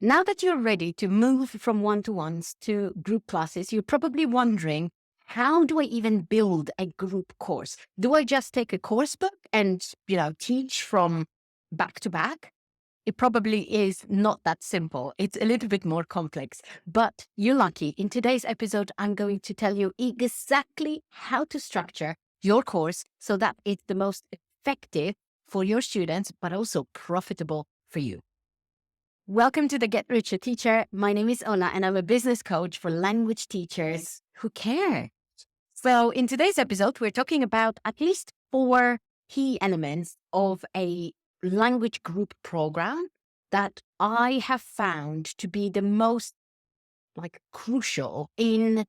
Now that you're ready to move from one-to-ones to group classes, you're probably wondering, how do I even build a group course? Do I just take a course book and, teach from back to back? It probably is not that simple. It's a little bit more complex, but you're lucky. In today's episode, I'm going to tell you exactly how to structure your course so that it's the most effective for your students, but also profitable for you. Welcome to the Get Richer Teacher. My name is Ola, and I'm a business coach for language teachers who care. So in today's episode, we're talking about at least 4 key elements of a language group program that I have found to be the most crucial in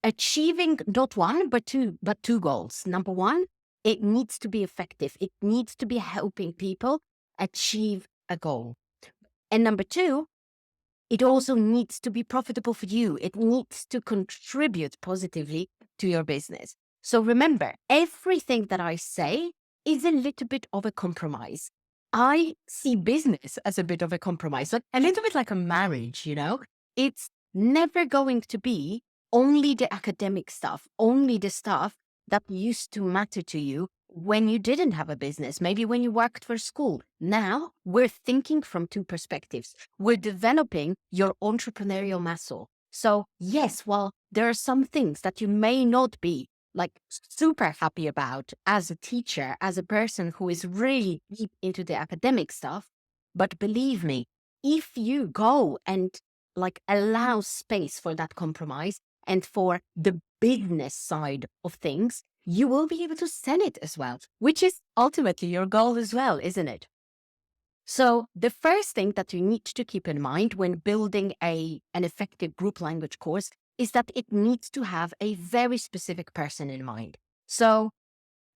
achieving not one, but two goals. Number one, it needs to be effective. It needs to be helping people achieve a goal. And number two, it also needs to be profitable for you. It needs to contribute positively to your business. So remember, everything that I say is a little bit of a compromise. I see business as a bit of a compromise, a little bit like a marriage, It's never going to be only the academic stuff, only the stuff that used to matter to you when you didn't have a business, maybe when you worked for school. Now we're thinking from 2 perspectives. We're developing your entrepreneurial muscle. So yes, while there are some things that you may not be super happy about as a teacher, as a person who is really deep into the academic stuff, but believe me, if you go and allow space for that compromise and for the business side of things, you will be able to sell it as well, which is ultimately your goal as well, isn't it? So the first thing that you need to keep in mind when building an effective group language course is that it needs to have a very specific person in mind. So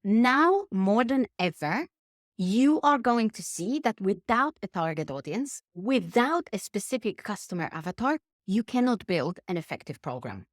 now more than ever, you are going to see that without a target audience, without a specific customer avatar, you cannot build an effective program.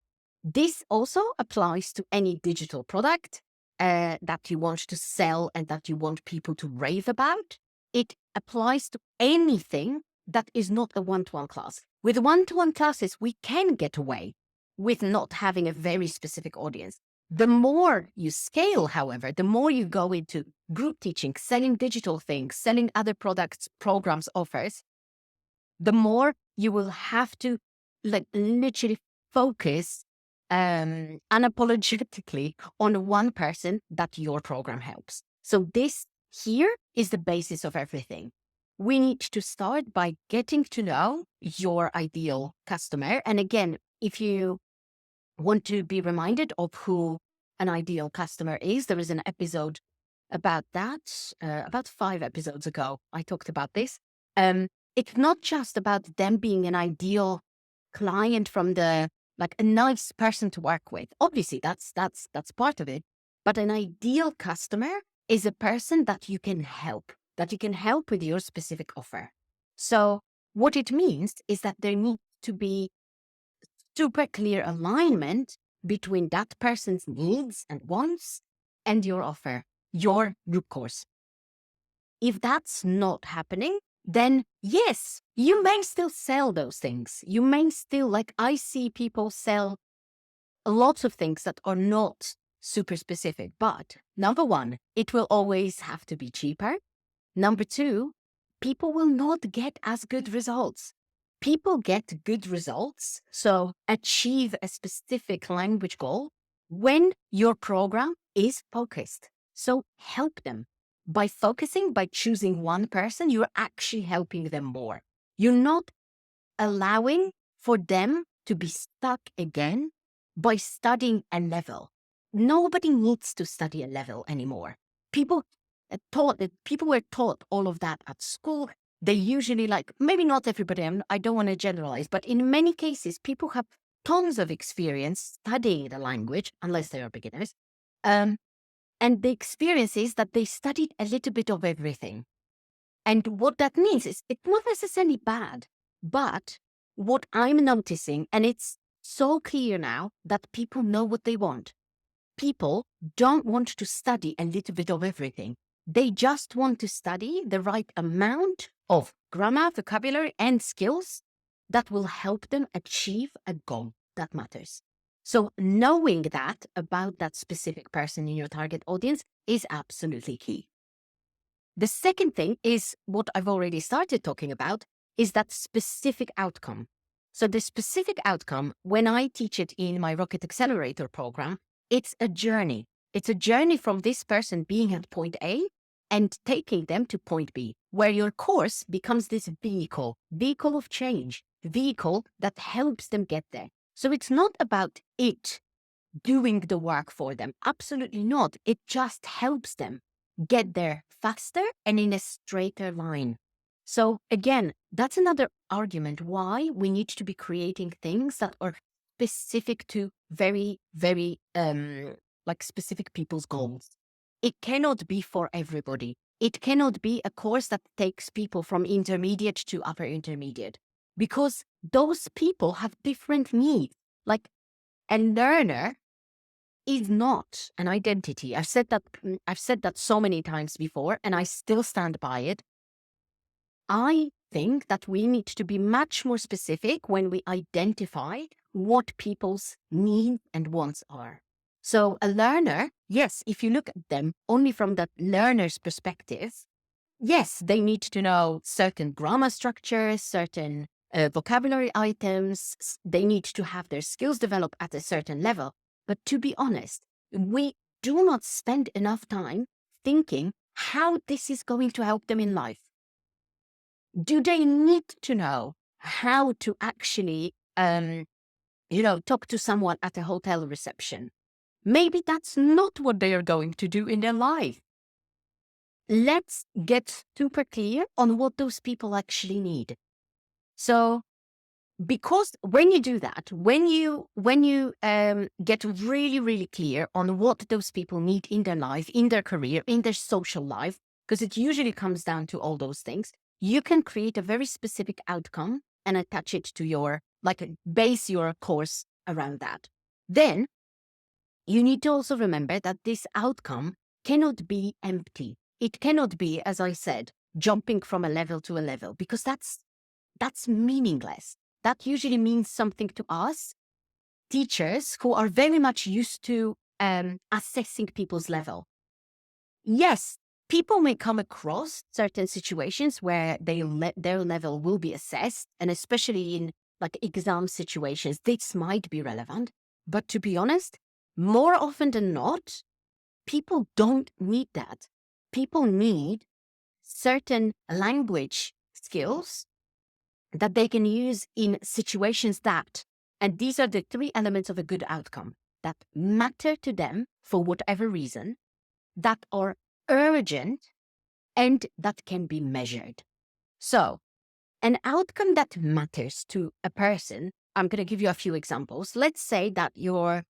This also applies to any digital product that you want to sell and that you want people to rave about. It applies to anything that is not a one-to-one class. With one-to-one classes, we can get away with not having a very specific audience. The more you scale, however, the more you go into group teaching, selling digital things, selling other products, programs, offers, the more you will have to literally focus unapologetically on one person that your program helps. So this here is the basis of everything. We need to start by getting to know your ideal customer. And again, if you want to be reminded of who an ideal customer is, there is an episode about that. About 5 episodes ago, I talked about this. It's not just about them being an ideal client from the a nice person to work with. Obviously, that's part of it. But an ideal customer is a person that you can help with your specific offer. So what it means is that there needs to be super clear alignment between that person's needs and wants and your offer, your group course. If that's not happening, then yes, you may still sell those things. You may still, I see people sell lots of things that are not super specific. But number one, it will always have to be cheaper. Number two, people will not get as good results. People get good results, so achieve a specific language goal when your program is focused. So help them. By focusing, by choosing one person, you're actually helping them more. You're not allowing for them to be stuck again by studying a level. Nobody needs to study a level anymore. People were taught all of that at school. They usually maybe not everybody, I don't want to generalize, but in many cases, people have tons of experience studying the language, unless they are beginners. And the experience is that they studied a little bit of everything. And what that means is it's not necessarily bad, but what I'm noticing, and it's so clear now that people know what they want. People don't want to study a little bit of everything. They just want to study the right amount of grammar, vocabulary, and skills that will help them achieve a goal that matters. So knowing that about that specific person in your target audience is absolutely key. The second thing is what I've already started talking about, is that specific outcome. So the specific outcome, when I teach it in my Rocket Accelerator program, it's a journey. It's a journey from this person being at point A and taking them to point B, where your course becomes this vehicle of change, vehicle that helps them get there. So it's not about it doing the work for them. Absolutely not. It just helps them get there faster and in a straighter line. So again, that's another argument why we need to be creating things that are specific to very, very specific people's goals. It cannot be for everybody. It cannot be a course that takes people from intermediate to upper intermediate, because those people have different needs. Like a learner is not an identity. I've said that so many times before, and I still stand by it. I think that we need to be much more specific when we identify what people's needs and wants are. So a learner, yes, if you look at them only from that learner's perspective, yes, they need to know certain grammar structures, certain vocabulary items. They need to have their skills developed at a certain level. But to be honest, we do not spend enough time thinking how this is going to help them in life. Do they need to know how to actually, talk to someone at a hotel reception? Maybe that's not what they are going to do in their life. Let's get super clear on what those people actually need. So, because when you do that, when you get really, really clear on what those people need in their life, in their career, in their social life, because it usually comes down to all those things, you can create a very specific outcome and attach it to base your course around that. Then you need to also remember that this outcome cannot be empty. It cannot be, as I said, jumping from a level to a level, because that's meaningless. That usually means something to us, teachers who are very much used to assessing people's level. Yes, people may come across certain situations where their level will be assessed, and especially in exam situations, this might be relevant. But to be honest, more often than not, people don't need that. People need certain language skills that they can use in situations and these are the three elements of a good outcome that matter to them for whatever reason, that are urgent, and that can be measured. So, an outcome that matters to a person, I'm going to give you a few examples. Let's say that your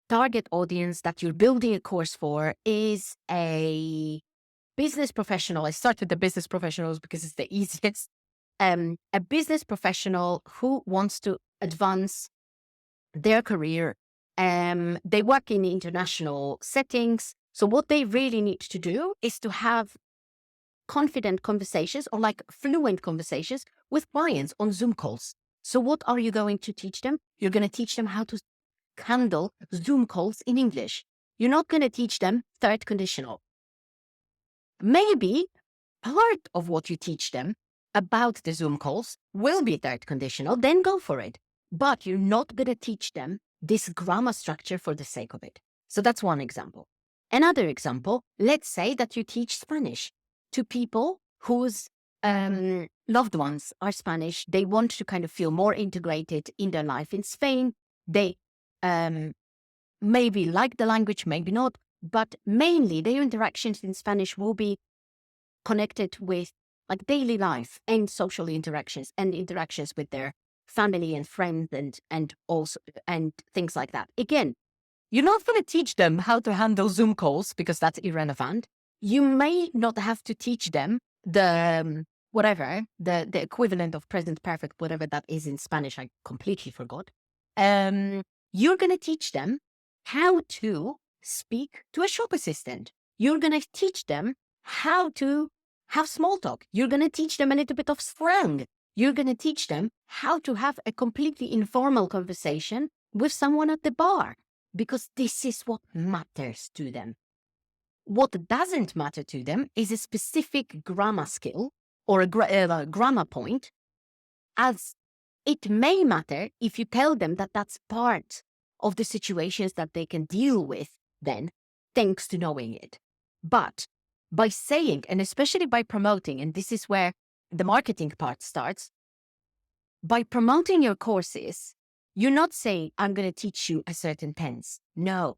target audience that you're building a course for is a business professional. I start with the business professionals because it's the easiest. A business professional who wants to advance their career. They work in international settings. So what they really need to do is to have confident conversations or fluent conversations with clients on Zoom calls. So what are you going to teach them? You're going to teach them how to handle Zoom calls in English. You're not going to teach them third conditional. Maybe part of what you teach them about the Zoom calls will be third conditional, then go for it. But you're not going to teach them this grammar structure for the sake of it. So that's one example. Another example, let's say that you teach Spanish to people whose loved ones are Spanish. They want to kind of feel more integrated in their life in Spain. They maybe like the language, maybe not, but mainly their interactions in Spanish will be connected with daily life and social interactions and interactions with their family and friends and things like that. Again, you're not going to teach them how to handle Zoom calls because that's irrelevant. You may not have to teach them the equivalent of present perfect, whatever that is in Spanish. I completely forgot. You're going to teach them how to speak to a shop assistant. You're going to teach them how to have small talk. You're going to teach them a little bit of slang. You're going to teach them how to have a completely informal conversation with someone at the bar, because this is what matters to them. What doesn't matter to them is a specific grammar skill or a grammar point, as it may matter if you tell them that that's part of the situations that they can deal with then, thanks to knowing it. But by saying, and especially by promoting, and this is where the marketing part starts, by promoting your courses, you're not saying, I'm going to teach you a certain tense. No,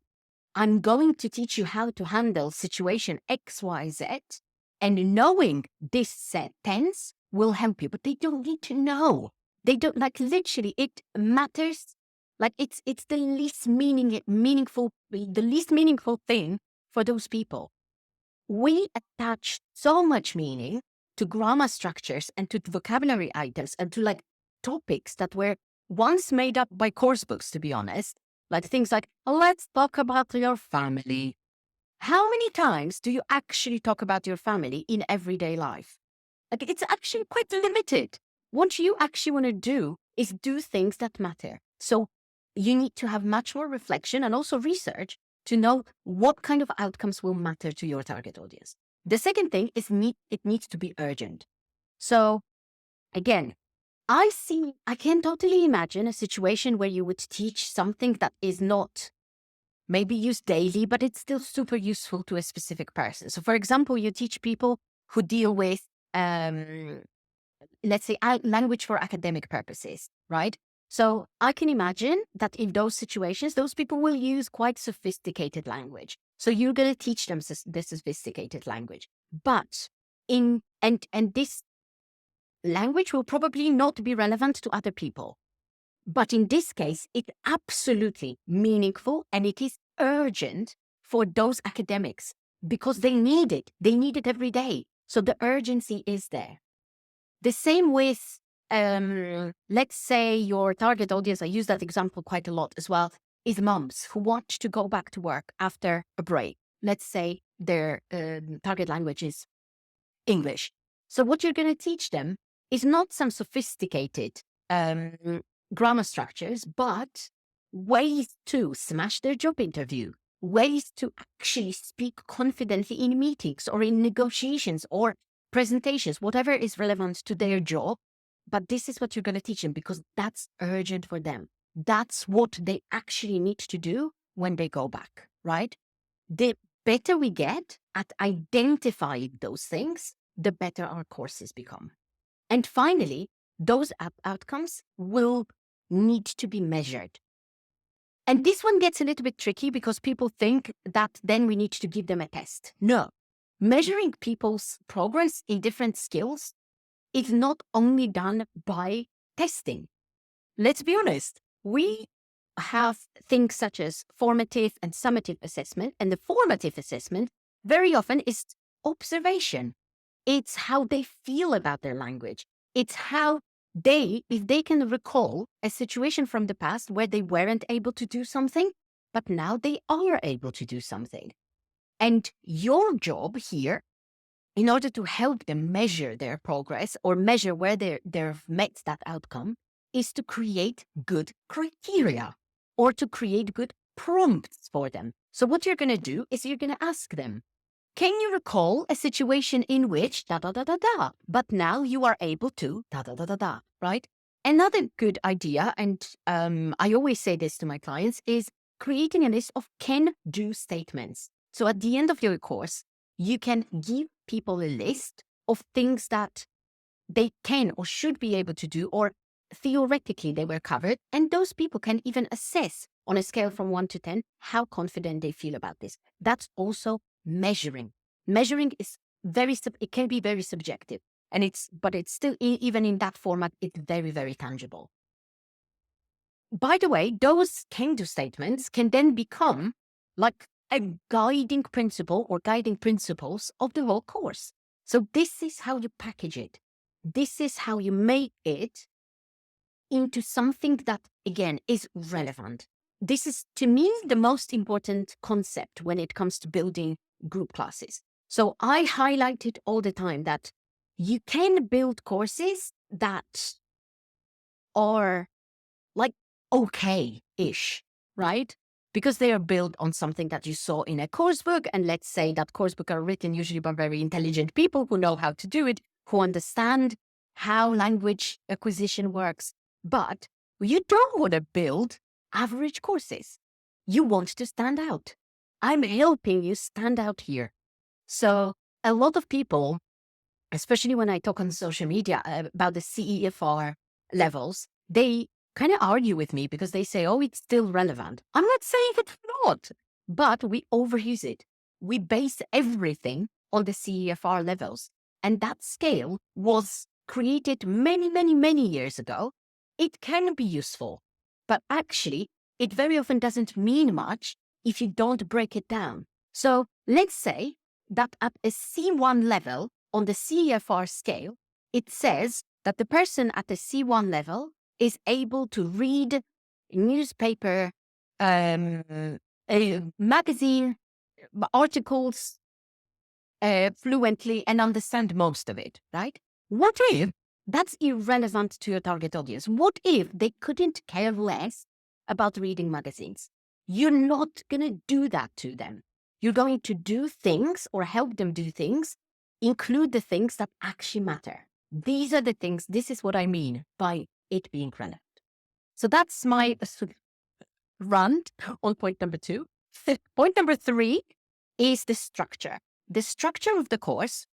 I'm going to teach you how to handle situation X, Y, Z, and knowing this set tense will help you, but they don't need to know. They don't, like, literally, it matters. Like, it's the least meaningful thing for those people. We attach so much meaning to grammar structures and to vocabulary items and to like topics that were once made up by course books, to be honest. Like things like, let's talk about your family. How many times do you actually talk about your family in everyday life? Like, it's actually quite limited. What you actually want to do is do things that matter. So you need to have much more reflection and also research to know what kind of outcomes will matter to your target audience. The second thing is it needs to be urgent. So again, I can totally imagine a situation where you would teach something that is not maybe used daily, but it's still super useful to a specific person. So for example, you teach people who deal with, let's say, language for academic purposes, right? So I can imagine that in those situations, those people will use quite sophisticated language. So you're going to teach them the sophisticated language. But this language will probably not be relevant to other people. But in this case, it's absolutely meaningful and it is urgent for those academics because they need it. They need it every day. So the urgency is there. The same with, let's say your target audience, I use that example quite a lot as well, is moms who want to go back to work after a break. Let's say their target language is English. So what you're going to teach them is not some sophisticated grammar structures, but ways to smash their job interview, ways to actually speak confidently in meetings or in negotiations or presentations, whatever is relevant to their job. But this is what you're going to teach them because that's urgent for them. That's what they actually need to do when they go back, right? The better we get at identifying those things, the better our courses become. And finally, those outcomes will need to be measured. And this one gets a little bit tricky because people think that then we need to give them a test. No, measuring people's progress in different skills is not only done by testing. Let's be honest, we have things such as formative and summative assessment, and the formative assessment very often is observation. It's how they feel about their language. It's how if they can recall a situation from the past where they weren't able to do something, but now they are able to do something. And your job here, in order to help them measure their progress or measure where they've met that outcome, is to create good criteria or to create good prompts for them. So what you're going to do is you're going to ask them, can you recall a situation in which da-da-da-da-da, but now you are able to da-da-da-da-da, right? Another good idea, and I always say this to my clients, is creating a list of can-do statements. So at the end of your course, you can give people a list of things that they can or should be able to do, or theoretically they were covered, and those people can even assess on a scale from 1 to 10 how confident they feel about this. That's also measuring. Measuring is it can be very subjective, but it's still, even in that format, it's very, very tangible. By the way, those can-do statements can then become like a guiding principle or guiding principles of the whole course. So this is how you package it. This is how you make it into something that, again, is relevant. This is, to me, the most important concept when it comes to building group classes. So I highlight it all the time that you can build courses that are like okay-ish, right? Because they are built on something that you saw in a course book. And let's say that course book are written usually by very intelligent people who know how to do it, who understand how language acquisition works. But you don't want to build average courses. You want to stand out. I'm helping you stand out here. So a lot of people, especially when I talk on social media about the CEFR levels, they kind of argue with me because they say, oh, it's still relevant. I'm not saying it's not, but we overuse it. We base everything on the CEFR levels. And that scale was created many, many, many years ago. It can be useful, but actually, it very often doesn't mean much if you don't break it down. So let's say that at a C1 level, on the CEFR scale, it says that the person at the C1 level is able to read newspaper, a magazine, articles fluently and understand most of it, right? What if that's irrelevant to your target audience? What if they couldn't care less about reading magazines? You're not going to do that to them. You're going to do things or help them do things, include the things that actually matter. These are the things, this is what I mean by it being relevant. So that's my rant on point number 2. Point number 3 is the structure. The structure of the course,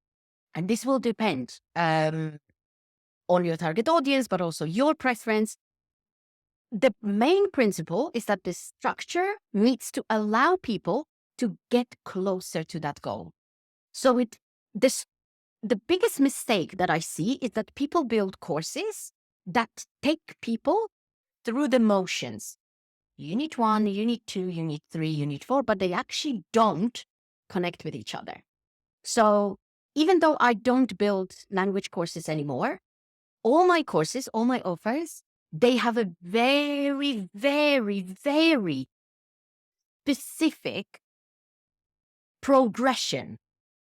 and this will depend on your target audience, but also your preference. The main principle is that the structure needs to allow people to get closer to that goal. So the biggest mistake that I see is that people build courses that take people through the motions. Unit 1, Unit 2, Unit 3, Unit 4, but they actually don't connect with each other. So even though I don't build language courses anymore, all my courses, all my offers, they have a very, very, very specific progression.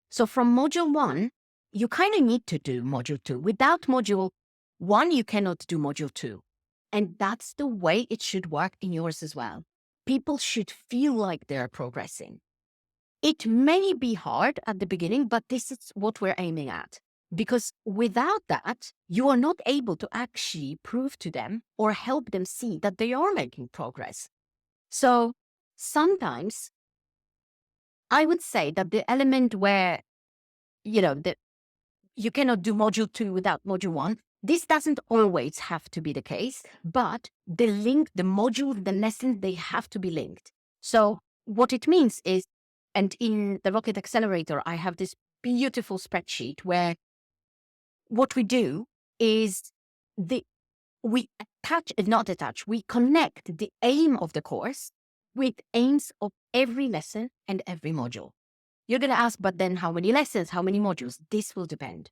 So from module 1, you kind of need to do module 2. Without module 1, you cannot do module 2. And that's the way it should work in yours as well. People should feel like they're progressing. It may be hard at the beginning, but this is what we're aiming at. Because without that, you are not able to actually prove to them or help them see that they are making progress. So sometimes I would say that the element where, you cannot do module 2 without module 1, this doesn't always have to be the case, but the module, the lessons, they have to be linked. So what it means is, and in the Rocket Accelerator, I have this beautiful spreadsheet where what we do is we connect the aim of the course with aims of every lesson and every module. You're going to ask, but then how many lessons, how many modules? This will depend.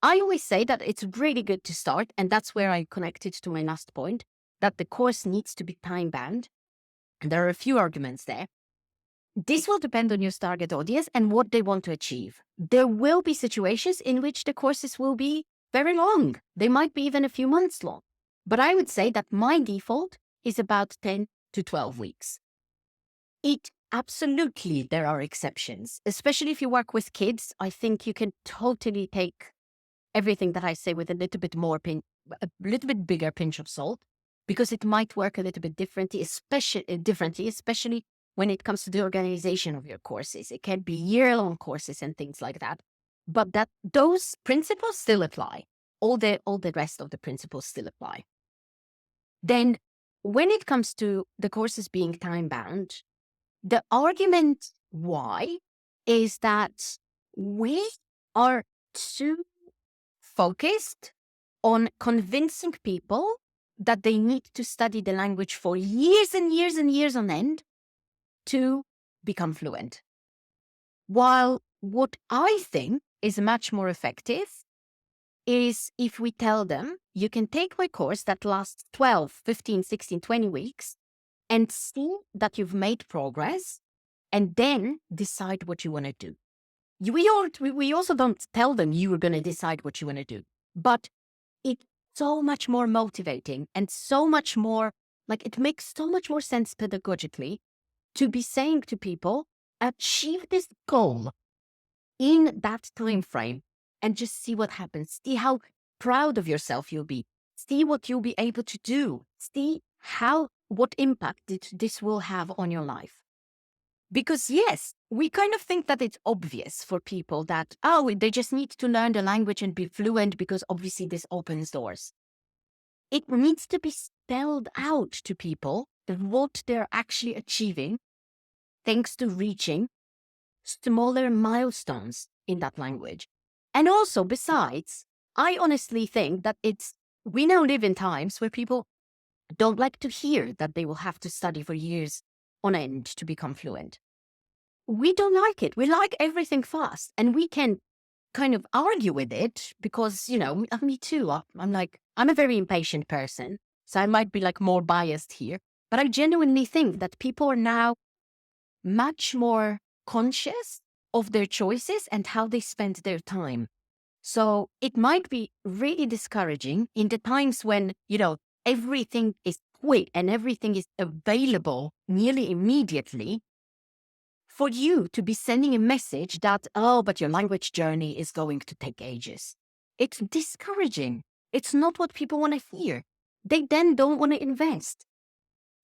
I always say that it's really good to start, and that's where I connect it to my last point, that the course needs to be time-bound. And there are a few arguments there. This will depend on your target audience and what they want to achieve. There will be situations in which the courses will be very long. They might be even a few months long. But I would say that my default is about 10 to 12 weeks. Absolutely, there are exceptions, especially if you work with kids. I think you can totally take everything that I say with a little bit bigger pinch of salt, because it might work a little bit differently, especially when it comes to the organization of your courses. It can be year-long courses and things like that. But those principles still apply. All the rest of the principles still apply. Then when it comes to the courses being time-bound, the argument why is that we are too focused on convincing people that they need to study the language for years and years and years on end to become fluent. While what I think is much more effective is if we tell them, you can take my course that lasts 12, 15, 16, 20 weeks and see that you've made progress, and then decide what you want to do. We also don't tell them you are going to decide what you want to do, but it's so much more motivating and so much more, like, it makes so much more sense pedagogically to be saying to people, achieve this goal in that time frame and just see what happens. See how proud of yourself you'll be. See what you'll be able to do. See what impact this will have on your life. Because yes, we kind of think that it's obvious for people that, oh, they just need to learn the language and be fluent because obviously this opens doors. It needs to be spelled out to people what they're actually achieving thanks to reaching smaller milestones in that language. And also, besides, I honestly think that we now live in times where people don't like to hear that they will have to study for years on end to become fluent. We don't like it. We like everything fast, and we can kind of argue with it because, me too. I'm a very impatient person, so I might be like more biased here, but I genuinely think that people are now much more conscious of their choices and how they spend their time. So it might be really discouraging in the times when, everything is quick and everything is available nearly immediately, for you to be sending a message that, oh, but your language journey is going to take ages. It's discouraging. It's not what people want to hear. They then don't want to invest.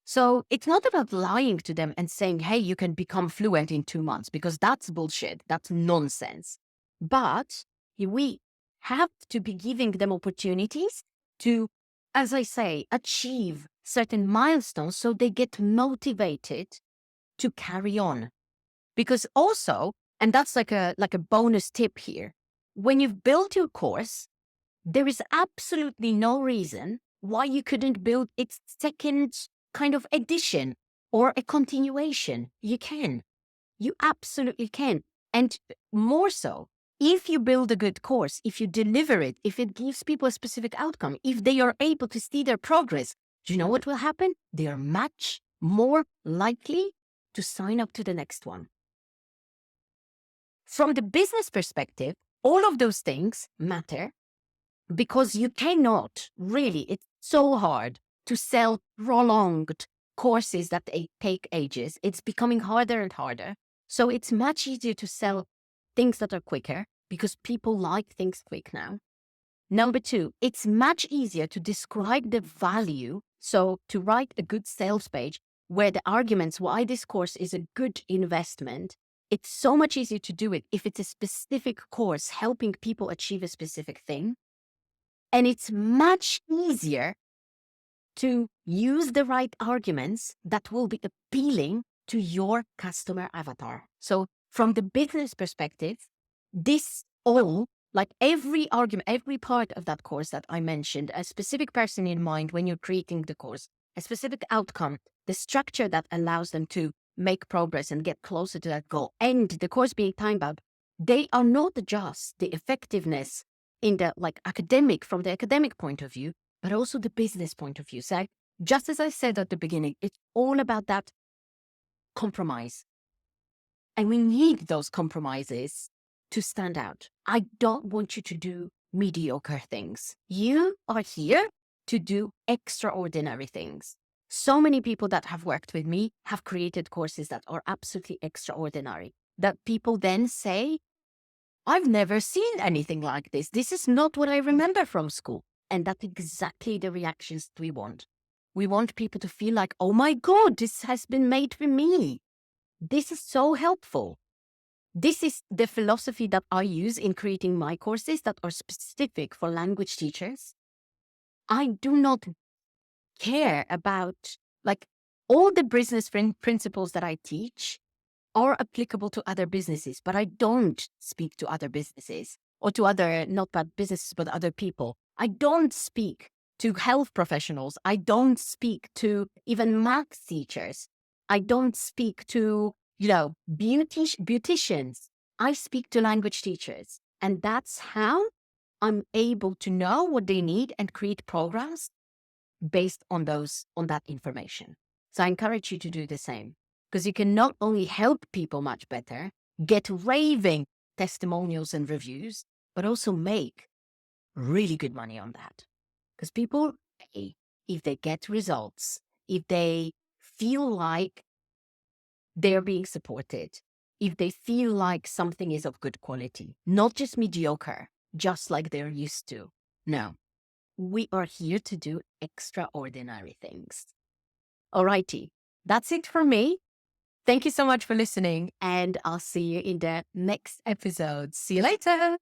So it's not about lying to them and saying, hey, you can become fluent in 2 months, because that's bullshit. That's nonsense. But we have to be giving them opportunities to, as I say, achieve certain milestones so they get motivated to carry on. Because also, and that's like a bonus tip here, when you've built your course, there is absolutely no reason why you couldn't build its second kind of edition or a continuation. You can. You absolutely can. And more so, if you build a good course, if you deliver it, if it gives people a specific outcome, if they are able to see their progress, do you know what will happen? They are much more likely to sign up to the next one. From the business perspective, all of those things matter because you cannot really, it's so hard to sell prolonged courses that take ages. It's becoming harder and harder. So it's much easier to sell things that are quicker because people like things quick now. Number two, it's much easier to describe the value. So to write a good sales page where the arguments why this course is a good investment, it's so much easier to do it if it's a specific course helping people achieve a specific thing. And it's much easier to use the right arguments that will be appealing to your customer avatar. So from the business perspective, this all, like every argument, every part of that course that I mentioned, a specific person in mind when you're creating the course, a specific outcome, the structure that allows them to make progress and get closer to that goal, and the course being time-bound, they are not just the effectiveness in the from the academic point of view, but also the business point of view. So just as I said at the beginning, it's all about that compromise. And we need those compromises to stand out. I don't want you to do mediocre things. You are here to do extraordinary things. So many people that have worked with me have created courses that are absolutely extraordinary, that people then say, I've never seen anything like this. This is not what I remember from school. And that's exactly the reactions we want. We want people to feel like, oh my God, this has been made for me. This is so helpful. This is the philosophy that I use in creating my courses that are specific for language teachers. I do not care about, all the business principles that I teach are applicable to other businesses, but I don't speak to other businesses or to other, not bad businesses, but other people. I don't speak to health professionals. I don't speak to even math teachers. I don't speak to, beauticians. I speak to language teachers. And that's how I'm able to know what they need and create programs based on that information. So I encourage you to do the same, because you can not only help people much better, get raving testimonials and reviews, but also make really good money on that. Because people pay if they get results, if they feel like they're being supported, if they feel like something is of good quality, not just mediocre, just like they're used to. No, we are here to do extraordinary things. Alrighty, that's it for me. Thank you so much for listening, and I'll see you in the next episode. See you later.